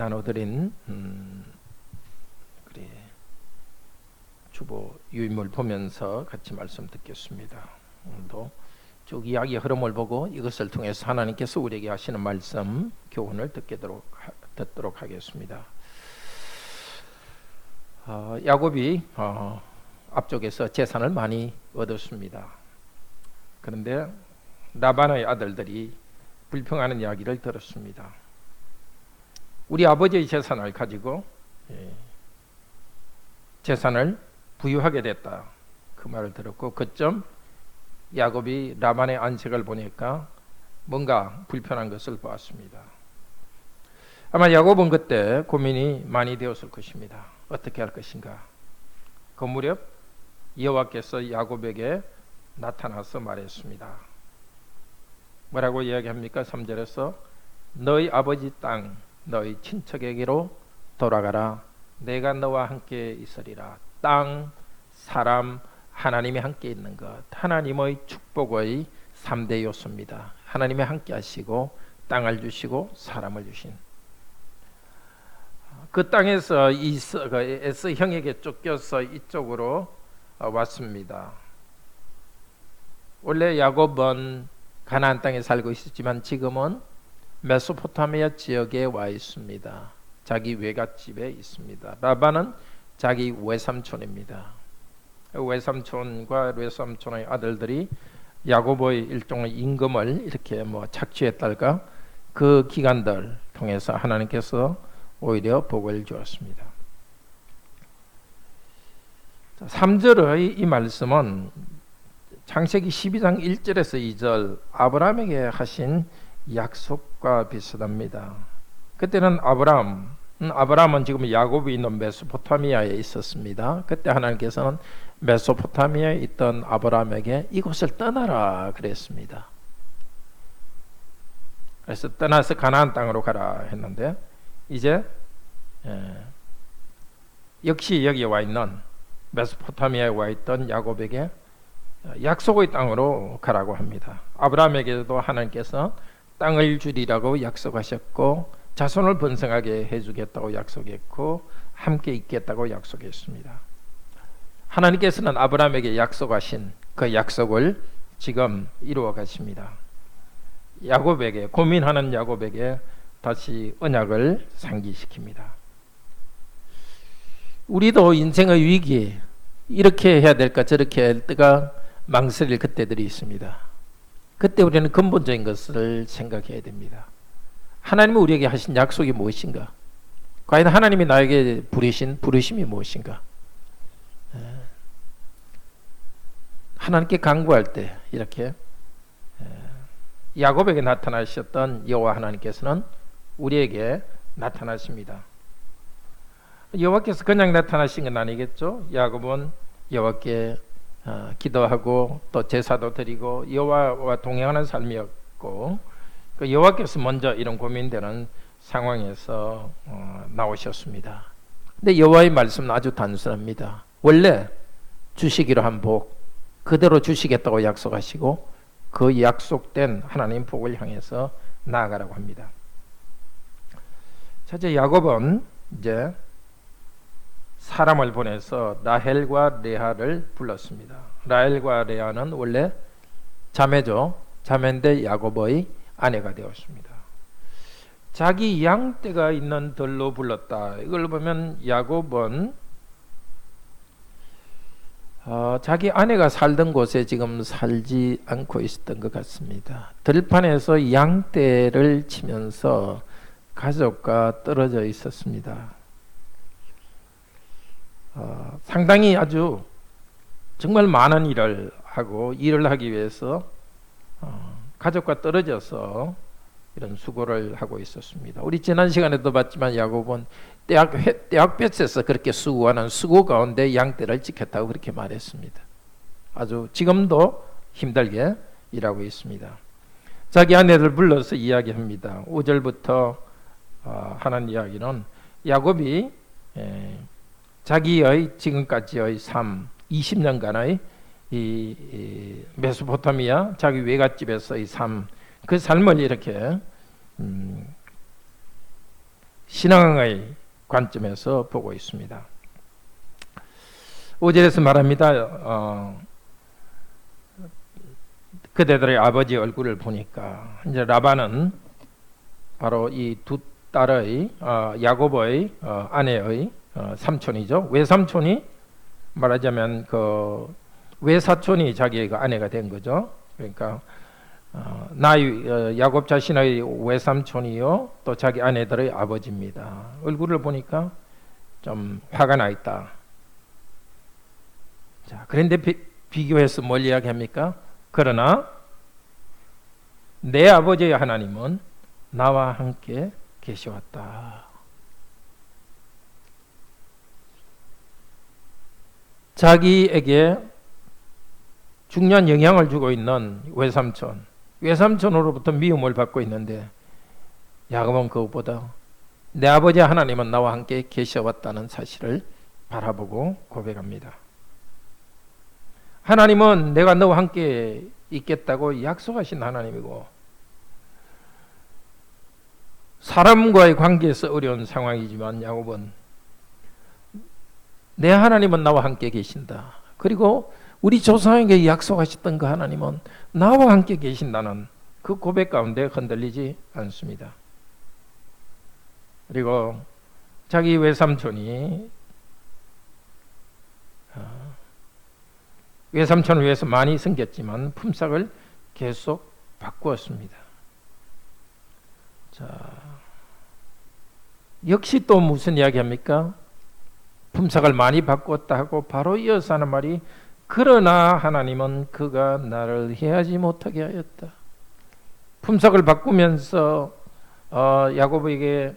나눠드린 그래, 주보 유인물 보면서 같이 말씀 듣겠습니다. 오늘도 쭉 이야기 흐름을 보고 이것을 통해서 하나님께서 우리에게 하시는 말씀 교훈을 듣도록 하겠습니다. 야곱이 앞쪽에서 재산을 많이 얻었습니다. 그런데 라반의 아들들이 불평하는 이야기를 들었습니다. 우리 아버지의 재산을 가지고 재산을 부유하게 됐다, 그 말을 들었고, 그점 야곱이 라반의 안색을 보니까 뭔가 불편한 것을 보았습니다. 아마 야곱은 그때 고민이 많이 되었을 것입니다. 어떻게 할 것인가. 그 무렵 여호와께서 야곱에게 나타나서 말했습니다. 뭐라고 이야기합니까? 3절에서 너희 아버지 땅 너희 친척에게로 돌아가라. 내가 너와 함께 있으리라. 땅, 사람, 하나님이 함께 있는 것, 하나님의 축복의 3대 요소입니다. 하나님이 함께 하시고 땅을 주시고 사람을 주신 그 땅에서 에서 형에게 쫓겨서 이쪽으로 왔습니다. 원래 야곱은 가나안 땅에 살고 있었지만 지금은 메소포타미아 지역에 와 있습니다. 자기 외갓집에 있습니다. 라반은 자기 외삼촌입니다. 외삼촌과 외삼촌의 아들들이 야곱의 일종의 임금을 이렇게 착취했달까, 그 기간들 통해서 하나님께서 오히려 복을 주었습니다. 3절의 이 말씀은 창세기 12장 1절에서 2절 아브라함에게 하신 약속과 비슷합니다. 그때는 아브라함은 지금 야곱이 있는 메소포타미아에 있었습니다. 그때 하나님께서는 메소포타미아에 있던 아브라함에게 이곳을 떠나라 그랬습니다. 그래서 떠나서 가나안 땅으로 가라 했는데, 이제 역시 여기에 와 있는 메소포타미아에 와 있던 야곱에게 약속의 땅으로 가라고 합니다. 아브라함에게도 하나님께서 땅을 주리라고 약속하셨고, 자손을 번성하게 해주겠다고 약속했고, 함께 있겠다고 약속했습니다. 하나님께서는 아브라함에게 약속하신 그 약속을 지금 이루어 가십니다. 야곱에게, 고민하는 야곱에게 다시 언약을 상기시킵니다. 우리도 인생의 위기, 이렇게 해야 될까 저렇게 해야 될까 망설일 그때들이 있습니다. 그때 우리는 근본적인 것을 생각해야 됩니다. 하나님이 우리에게 하신 약속이 무엇인가? 과연 하나님이 나에게 부르신 부르심이 무엇인가? 하나님께 간구할 때 이렇게 야곱에게 나타나셨던 여호와 하나님께서는 우리에게 나타나십니다. 여호와께서 그냥 나타나신 건 아니겠죠? 야곱은 여호와께 기도하고 또 제사도 드리고 여호와와 동행하는 삶이었고, 그 여호와께서 먼저 이런 고민되는 상황에서 나오셨습니다. 근데 여호와의 말씀은 아주 단순합니다. 원래 주시기로 한 복 그대로 주시겠다고 약속하시고, 그 약속된 하나님 복을 향해서 나아가라고 합니다. 자, 이제 야곱은 이제 사람을 보내서 라헬과 레아를 불렀습니다. 라헬과 레아는 원래 자매죠. 자매인데 야곱의 아내가 되었습니다. 자기 양떼가 있는 들로 불렀다. 이걸 보면 야곱은 자기 아내가 살던 곳에 지금 살지 않고 있었던 것 같습니다. 들판에서 양떼를 치면서 가족과 떨어져 있었습니다. 상당히 아주 정말 많은 일을 하고 일을 하기 위해서 가족과 떨어져서 이런 수고를 하고 있었습니다. 우리 지난 시간에도 봤지만 야곱은 떼약볕에서 그렇게 수고하는 수고 가운데 양떼를 지켰다고 그렇게 말했습니다. 아주 지금도 힘들게 일하고 있습니다. 자기 아내를 불러서 이야기합니다. 5절부터 하는 이야기는 야곱이 자기의 지금까지의 삶 20년간의 이 메소포타미아 자기 외갓집에서의 삶, 그 삶을 이렇게 신앙의 관점에서 보고 있습니다. 5절에서 말합니다. 그대들의 아버지 얼굴을 보니까 이제 라반은 바로 이 두 딸의 야곱의 아내의 삼촌이죠. 외삼촌이 말하자면 그 외사촌이 자기의 그 아내가 된 거죠. 그러니까 야곱 자신의 외삼촌이요 또 자기 아내들의 아버지입니다. 얼굴을 보니까 좀 화가 나 있다. 자, 그런데 비교해서 뭘 이야기합니까? 그러나 내 아버지의 하나님은 나와 함께 계셔왔다. 자기에게 중요한 영향을 주고 있는 외삼촌으로부터 미움을 받고 있는데 야곱은 그것보다 내 아버지 하나님은 나와 함께 계셔왔다는 사실을 바라보고 고백합니다. 하나님은 내가 너와 함께 있겠다고 약속하신 하나님이고 사람과의 관계에서 어려운 상황이지만 야곱은 내 하나님은 나와 함께 계신다. 그리고 우리 조상에게 약속하셨던 그 하나님은 나와 함께 계신다는 그 고백 가운데 흔들리지 않습니다. 그리고 자기 외삼촌은 외삼촌을 위해서 많이 섬겼지만 품삯을 계속 바꾸었습니다. 자, 역시 또 무슨 이야기합니까? 품삯을 많이 바꿨다 하고 바로 이어서 하는 말이 그러나 하나님은 그가 나를 해하지 못하게 하였다. 품삯을 바꾸면서 야곱에게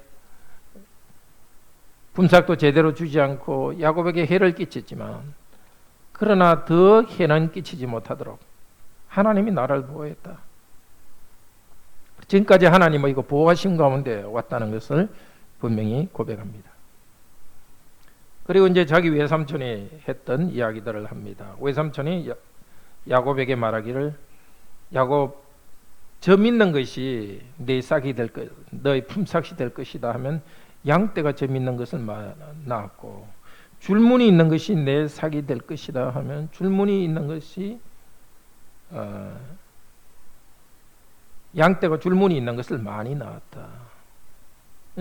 품삯도 제대로 주지 않고 야곱에게 해를 끼쳤지만 그러나 더 해는 끼치지 못하도록 하나님이 나를 보호했다. 지금까지 하나님의 이거 보호하신 가운데 왔다는 것을 분명히 고백합니다. 그리고 이제 자기 외삼촌이 했던 이야기들을 합니다. 외삼촌이 야곱에게 말하기를 야곱 저 믿는 것이 내 싹이 될 것, 너의 품삯이 될 것이다 하면 양떼가 저 믿는 것을 낳았고 줄무늬 있는 것이 내 삭이 될 것이다 하면 줄무늬 있는 것이 양떼가 줄무늬 있는 것을 많이 낳았다.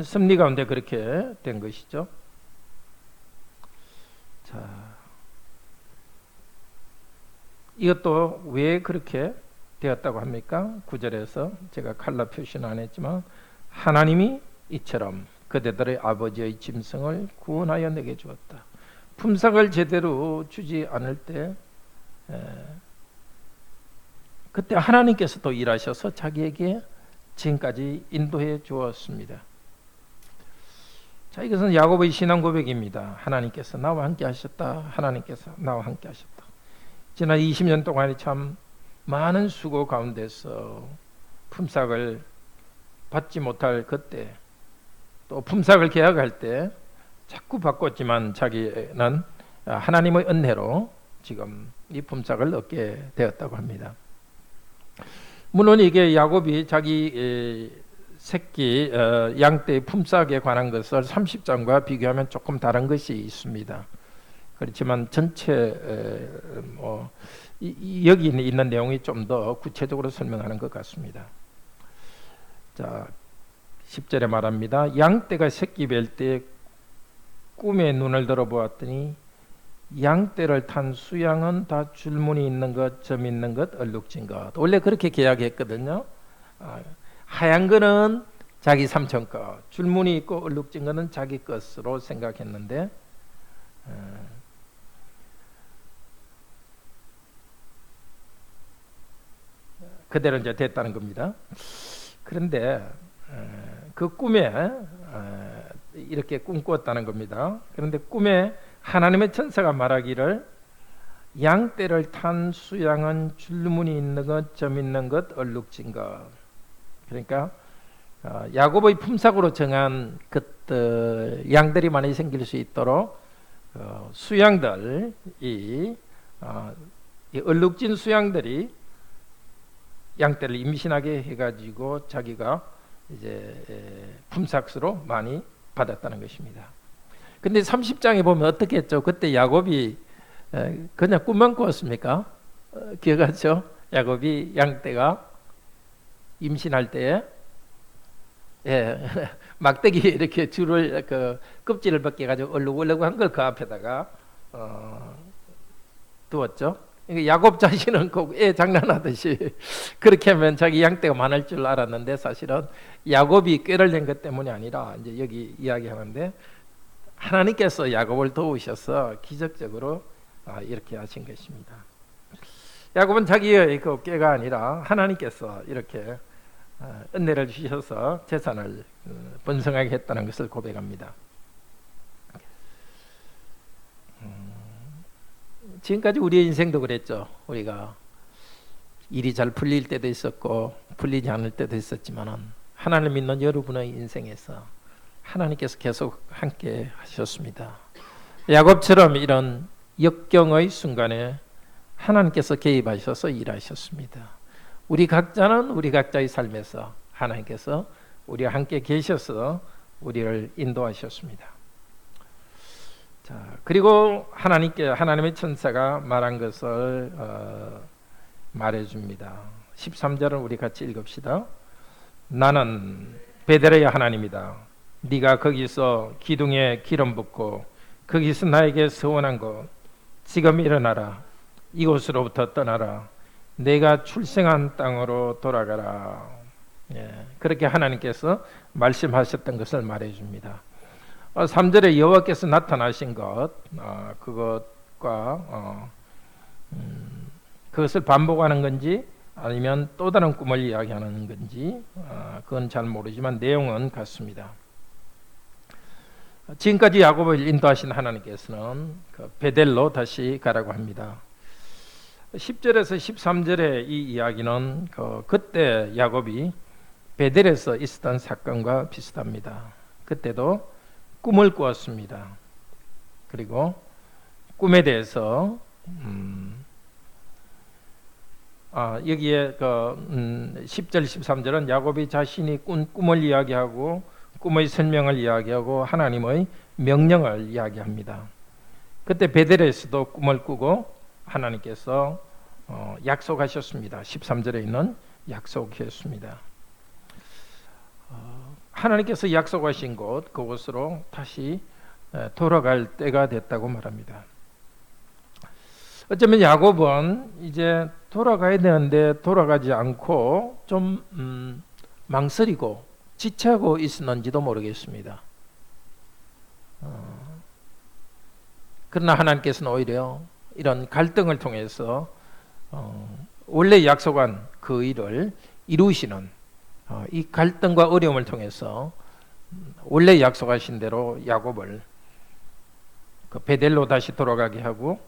섭리 가운데 그렇게 된 것이죠. 자, 이것도 왜 그렇게 되었다고 합니까? 9절에서 제가 칼라 표시는 안 했지만 하나님이 이처럼 그대들의 아버지의 짐승을 구원하여 내게 주었다. 품삯을 제대로 주지 않을 때 그때 하나님께서 또 일하셔서 자기에게 지금까지 인도해 주었습니다. 자, 이것은 야곱의 신앙 고백입니다. 하나님께서 나와 함께 하셨다. 하나님께서 나와 함께 하셨다. 지난 20년 동안에 참 많은 수고 가운데서 품삯을 받지 못할 그때 또 품삯을 계약할 때 자꾸 바꿨지만 자기는 하나님의 은혜로 지금 이 품삯을 얻게 되었다고 합니다. 물론 이게 야곱이 자기 새끼 양떼의 품삯에 관한 것을 30장과 비교하면 조금 다른 것이 있습니다. 그렇지만 전체 여기 있는 내용이 좀 더 구체적으로 설명하는 것 같습니다. 자, 10절에 말합니다. 양떼가 새끼 뵐 때 꿈에 눈을 들어보았더니 양떼를 탄 수양은 다 줄무늬 있는 것, 점 있는 것, 얼룩진 것. 원래 그렇게 계약했거든요. 하얀 거는 자기 삼촌 것, 줄무늬 있고 얼룩진 거는 자기 것으로 생각했는데 그대로 이제 됐다는 겁니다. 그런데 그 꿈에 이렇게 꿈꾸었다는 겁니다. 그런데 꿈에 하나님의 천사가 말하기를 양떼를 탄 수양은 줄무늬 있는 것, 점 있는 것, 얼룩진 것. 그러니까 야곱의 품삯으로 정한 것들 양들이 많이 생길 수 있도록 수양들 이 얼룩진 수양들이 양떼를 임신하게 해가지고 자기가 이제 품삯으로 많이 받았다는 것입니다. 근데 30장에 보면 어떻게 했죠? 그때 야곱이 그냥 꿈만 꾸었습니까? 기억하죠? 야곱이 양떼가 임신할 때에 막대기 이렇게 줄을 껍질을 벗겨가지고 얼룩얼룩한 걸 그 앞에다가 두었죠. 야곱 자신은 꼭 애 장난하듯이 그렇게 하면 자기 양떼가 많을 줄 알았는데 사실은 야곱이 꾀를 낸 것 때문이 아니라 이제 여기 이야기하는데 하나님께서 야곱을 도우셔서 기적적으로 이렇게 하신 것입니다. 야곱은 자기의 그 꾀가 아니라 하나님께서 이렇게 은혜를 주셔서 재산을 번성하게 했다는 것을 고백합니다. 지금까지 우리의 인생도 그랬죠. 우리가 일이 잘 풀릴 때도 있었고 풀리지 않을 때도 있었지만은 하나님을 믿는 여러분의 인생에서 하나님께서 계속 함께 하셨습니다. 야곱처럼 이런 역경의 순간에 하나님께서 개입하셔서 일하셨습니다. 우리 각자는 우리 각자의 삶에서 하나님께서 우리와 함께 계셔서 우리를 인도하셨습니다. 자, 그리고 하나님의 천사가 말한 것을 말해줍니다. 13절은 우리 같이 읽읍시다. 나는 베델의 하나님이다. 네가 거기서 기둥에 기름 붓고 거기서 나에게 서원한 것 지금 일어나라. 이곳으로부터 떠나라. 내가 출생한 땅으로 돌아가라. 그렇게 하나님께서 말씀하셨던 것을 말해줍니다. 3절에 여호와께서 나타나신 것 그것과 그것을 반복하는 건지 아니면 또 다른 꿈을 이야기하는 건지 그건 잘 모르지만 내용은 같습니다. 지금까지 야곱을 인도하신 하나님께서는 베델로 다시 가라고 합니다. 10절에서 13절의 이 이야기는 그때 야곱이 베델에서 있었던 사건과 비슷합니다. 그때도 꿈을 꾸었습니다. 그리고 꿈에 대해서 여기에 10절 13절은 야곱이 자신이 꾼 꿈을 이야기하고 꿈의 설명을 이야기하고 하나님의 명령을 이야기합니다. 그때 베델에서도 꿈을 꾸고 하나님께서 약속하셨습니다. 13절에 있는 약속이었습니다. 하나님께서 약속하신 곳 그곳으로 다시 돌아갈 때가 됐다고 말합니다. 어쩌면 야곱은 이제 돌아가야 되는데 돌아가지 않고 좀 망설이고 지체하고 있었는지도 모르겠습니다. 그러나 하나님께서는 오히려 이런 갈등을 통해서 원래 약속한 그 일을 이루시는 이 갈등과 어려움을 통해서 원래 약속하신 대로 야곱을 베델로 다시 돌아가게 하고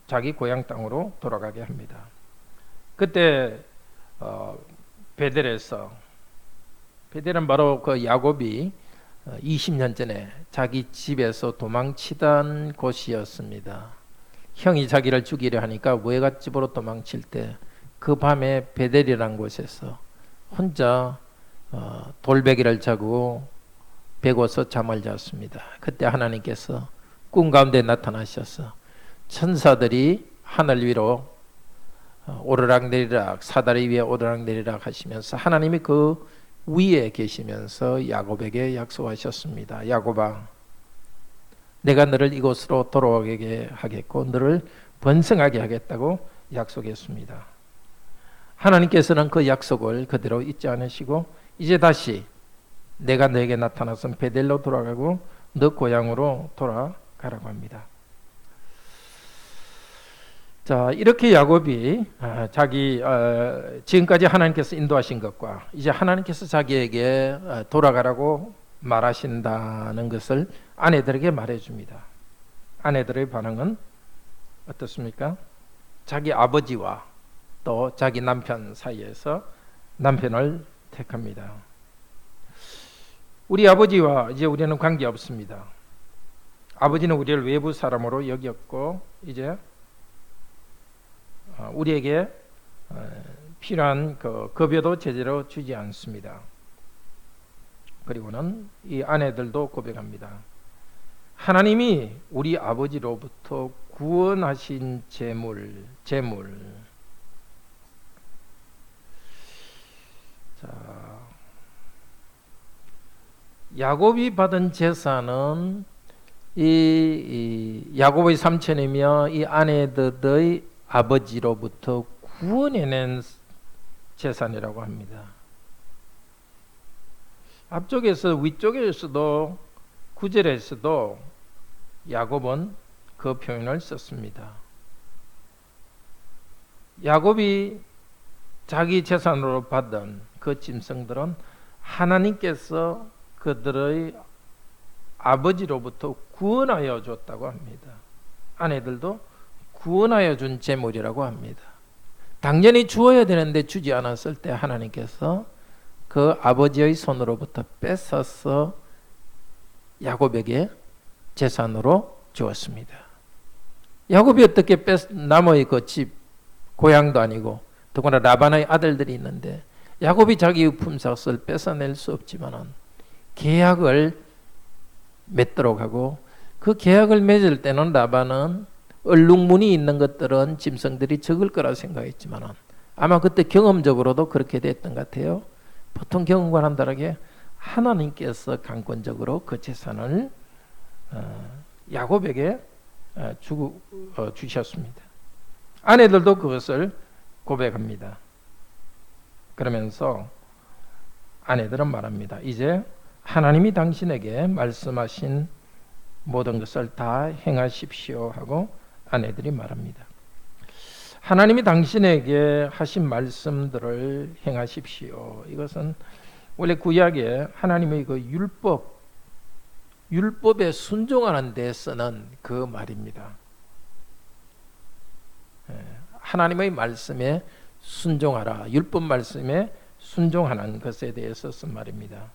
자기 고향 땅으로 돌아가게 합니다. 그때 베델은 바로 그 야곱이 20년 전에 자기 집에서 도망치던 곳이었습니다. 형이 자기를 죽이려 하니까 외갓집으로 도망칠 때 그 밤에 베델이라는 곳에서 혼자 돌베개를 자고 베고서 잠을 잤습니다. 그때 하나님께서 꿈 가운데 나타나셔서 천사들이 하늘 위로 오르락내리락 사다리 위에 오르락내리락 하시면서 하나님이 그 위에 계시면서 야곱에게 약속하셨습니다. 야곱아, 내가 너를 이곳으로 돌아오게 하겠고 너를 번성하게 하겠다고 약속했습니다. 하나님께서는 그 약속을 그대로 잊지 않으시고 이제 다시 내가 너에게 나타나서 베델로 돌아가고 너 고향으로 돌아가라고 합니다. 자, 이렇게 야곱이 자기 지금까지 하나님께서 인도하신 것과 이제 하나님께서 자기에게 돌아가라고 말하신다는 것을 아내들에게 말해줍니다. 아내들의 반응은 어떻습니까? 자기 아버지와 또 자기 남편 사이에서 남편을 택합니다. 우리 아버지와 이제 우리는 관계 없습니다. 아버지는 우리를 외부 사람으로 여겼고 이제 우리에게 필요한 그 급여도 제대로 주지 않습니다. 그리고는 이 아내들도 고백합니다. 하나님이 우리 아버지로부터 구원하신 재물. 자, 야곱이 받은 재산은 이 야곱의 삼촌이며 이 아내들의 아버지로부터 구원해낸 재산이라고 합니다. 앞쪽에서 위쪽에서도 9절에서도 야곱은 그 표현을 썼습니다. 야곱이 자기 재산으로 받은 그 짐승들은 하나님께서 그들의 아버지로부터 구원하여 줬다고 합니다. 아내들도 구원하여 준 재물이라고 합니다. 당연히 주어야 되는데 주지 않았을 때 하나님께서 그 아버지의 손으로부터 뺏어서 야곱에게 재산으로 주었습니다. 야곱이 어떻게 남의 그 집, 고향도 아니고 더구나 라반의 아들들이 있는데 야곱이 자기의 품삯을 뺏어낼 수 없지만은 계약을 맺도록 하고, 그 계약을 맺을 때는 라반은 얼룩무늬 있는 것들은 짐승들이 적을 거라 생각했지만은 아마 그때 경험적으로도 그렇게 됐던 것 같아요. 보통 경험과는 다르게 하나님께서 강권적으로 그 재산을 야곱에게 주셨습니다. 아내들도 그것을 고백합니다. 그러면서 아내들은 말합니다. 이제 하나님이 당신에게 말씀하신 모든 것을 다 행하십시오 하고 아내들이 말합니다. 하나님이 당신에게 하신 말씀들을 행하십시오. 이것은 원래 구약에 하나님의 그 율법에 순종하는 데 쓰는 그 말입니다. 하나님의 말씀에 순종하라. 율법 말씀에 순종하는 것에 대해서 쓴 말입니다.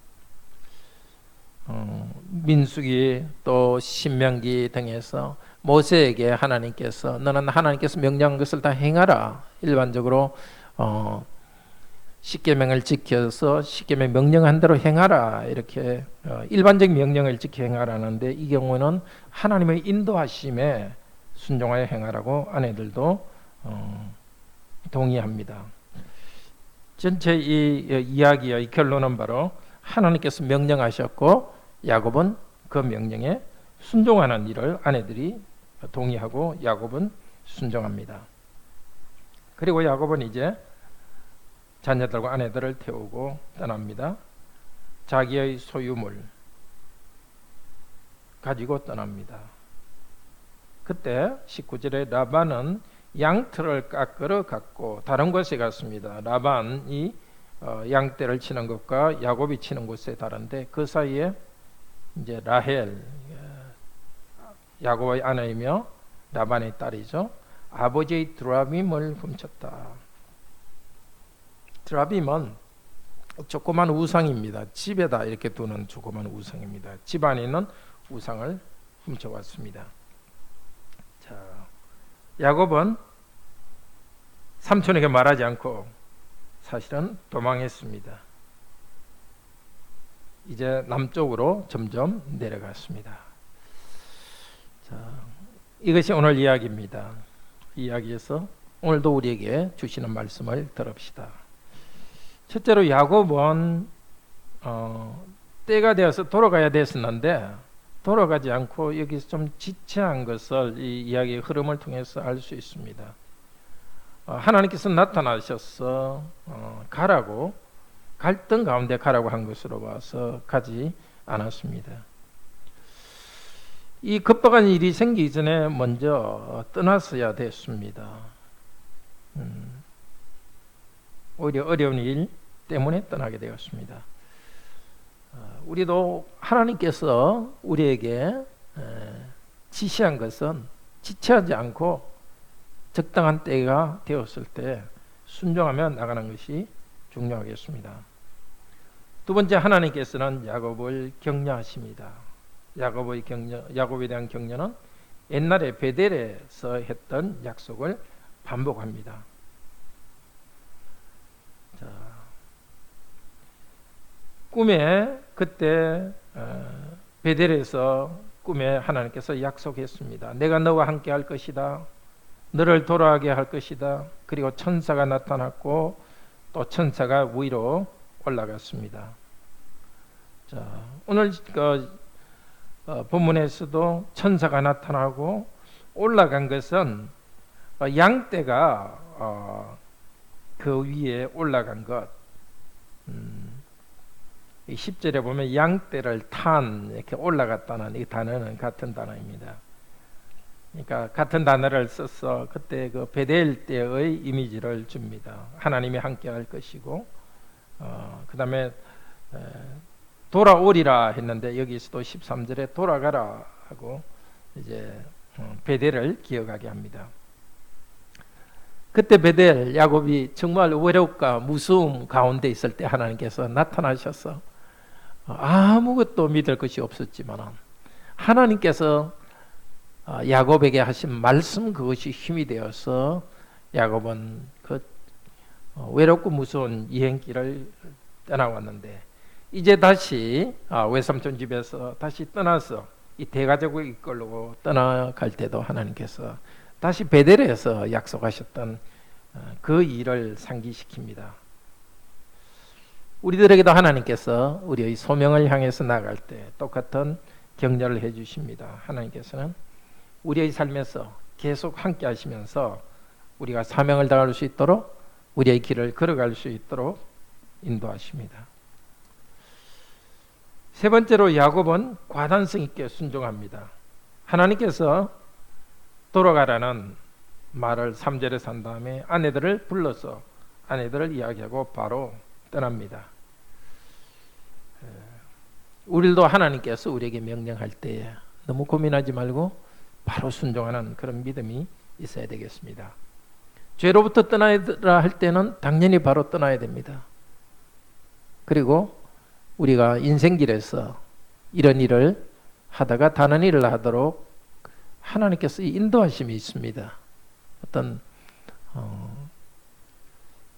민수기 또 신명기 등에서 모세에게 하나님께서 너는 하나님께서 명령한 것을 다 행하라. 일반적으로 십계명을 지켜서 십계명 명령한 대로 행하라. 이렇게 일반적인 명령을 지켜 행하라는데 이 경우는 하나님의 인도하심에 순종하여 행하라고 아내들도 동의합니다. 전체 이 이야기의 결론은 바로 하나님께서 명령하셨고 야곱은 그 명령에 순종하는 일을 아내들이 동의하고 야곱은 순종합니다. 그리고 야곱은 이제 자녀들과 아내들을 태우고 떠납니다. 자기의 소유물 가지고 떠납니다. 그때 19절에 라반은 양털을 깎으러 갔고 다른 곳에 갔습니다. 라반이 양떼를 치는 것과 야곱이 치는 곳에 다른데 그 사이에 이제 라헬, 야곱의 아내이며 라반의 딸이죠. 아버지의 드라빔을 훔쳤다. 드라빔은 조그만 우상입니다. 집에다 이렇게 두는 조그만 우상입니다. 집 안에 있는 우상을 훔쳐왔습니다. 자, 야곱은 삼촌에게 말하지 않고 사실은 도망했습니다. 이제 남쪽으로 점점 내려갔습니다. 자, 이것이 오늘 이야기입니다. 이 이야기에서 오늘도 우리에게 주시는 말씀을 들읍시다. 첫째로 야곱은 때가 되어서 돌아가야 됐었는데 돌아가지 않고 여기서 좀 지체한 것을 이 이야기의 흐름을 통해서 알 수 있습니다. 하나님께서 나타나셔서 가라고 갈등 가운데 가라고 한 것으로 봐서 가지 않았습니다. 이 급박한 일이 생기기 전에 먼저 떠났어야 됐습니다. 오히려 어려운 일 때문에 떠나게 되었습니다. 우리도 하나님께서 우리에게 지시한 것은 지체하지 않고 적당한 때가 되었을 때 순종하며 나가는 것이 중요하겠습니다. 두 번째, 하나님께서는 야곱을 격려하십니다. 야곱에 대한 격려는 옛날에 베델에서 했던 약속을 반복합니다. 자, 꿈에 그때 베델에서 꿈에 하나님께서 약속했습니다. 내가 너와 함께 할 것이다. 너를 돌아가게 할 것이다. 그리고 천사가 나타났고 또 천사가 위로 올라갔습니다. 자, 오늘 본문에서도 천사가 나타나고 올라간 것은 양떼가 그 위에 올라간 것. 10절에 보면 양떼를 탄 이렇게 올라갔다는 이 단어는 같은 단어입니다. 그러니까 같은 단어를 써서 그때 그 베델 때의 이미지를 줍니다. 하나님이 함께할 것이고, 그 다음에 돌아오리라 했는데 여기서도 13절에 돌아가라 하고 이제 베델을 기억하게 합니다. 그때 베델 야곱이 정말 외롭과 무서움 가운데 있을 때 하나님께서 나타나셔서 아무것도 믿을 것이 없었지만 하나님께서 야곱에게 하신 말씀 그것이 힘이 되어서 야곱은 그 외롭고 무서운 여행길을 떠나왔는데 이제 다시 외삼촌 집에서 다시 떠나서 이 대가족을 이끌고 떠나갈 때도 하나님께서 다시 베델에서 약속하셨던 그 일을 상기시킵니다. 우리들에게도 하나님께서 우리의 소명을 향해서 나갈 때 똑같은 격려를 해주십니다. 하나님께서는 우리의 삶에서 계속 함께 하시면서 우리가 사명을 다할 수 있도록 우리의 길을 걸어갈 수 있도록 인도하십니다. 세 번째로 야곱은 과단성 있게 순종합니다. 하나님께서 돌아가라는 말을 3절에 산 다음에 아내들을 불러서 아내들을 이야기하고 바로 떠납니다. 우리도 하나님께서 우리에게 명령할 때에 너무 고민하지 말고 바로 순종하는 그런 믿음이 있어야 되겠습니다. 죄로부터 떠나야 할 때는 당연히 바로 떠나야 됩니다. 그리고 우리가 인생길에서 이런 일을 하다가 다른 일을 하도록 하나님께서 인도하심이 있습니다. 어떤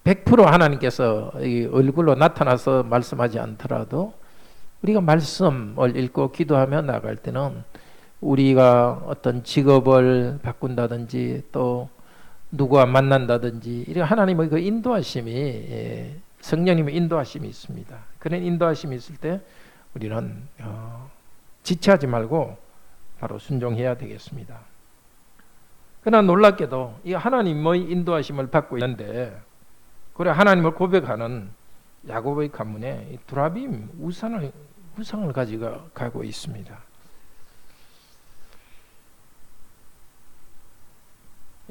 100% 하나님께서 얼굴로 나타나서 말씀하지 않더라도 우리가 말씀을 읽고 기도하며 나갈 때는 우리가 어떤 직업을 바꾼다든지 또 누구와 만난다든지 이런 하나님의 그 인도하심이 성령님의 인도하심이 있습니다. 그런 인도하심이 있을 때 우리는 지체하지 말고 바로 순종해야 되겠습니다. 그러나 놀랍게도 이 하나님의 인도하심을 받고 있는데 그래 하나님을 고백하는 야곱의 가문에 두라빔 우상을 가지고 있습니다.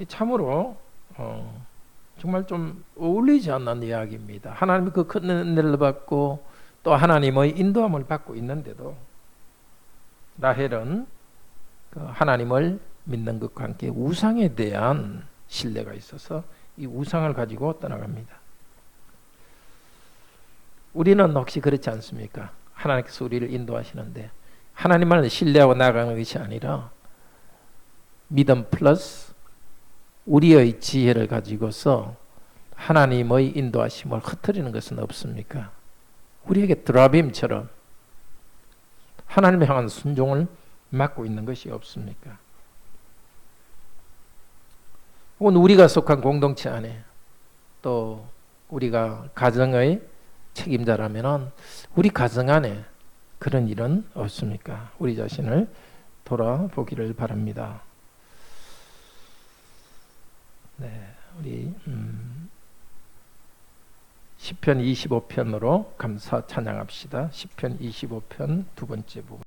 참으로 정말 좀 어울리지 않는 이야기입니다. 하나님이 그 큰 은혜를 받고 또 하나님의 인도함을 받고 있는데도 라헬은 그 하나님을 믿는 것과 함께 우상에 대한 신뢰가 있어서 이 우상을 가지고 떠나갑니다. 우리는 혹시 그렇지 않습니까? 하나님께서 우리를 인도하시는데 하나님을 신뢰하고 나가는 것이 아니라 믿음 플러스 우리의 지혜를 가지고서 하나님의 인도하심을 흩트리는 것은 없습니까? 우리에게 드라빔처럼 하나님을 향한 순종을 맡고 있는 것이 없습니까? 혹은 우리가 속한 공동체 안에 또 우리가 가정의 책임자라면 우리 가정 안에 그런 일은 없습니까? 우리 자신을 돌아보기를 바랍니다. 네, 우리 시편 25편으로 감사 찬양합시다. 시편 25편 두 번째 부분.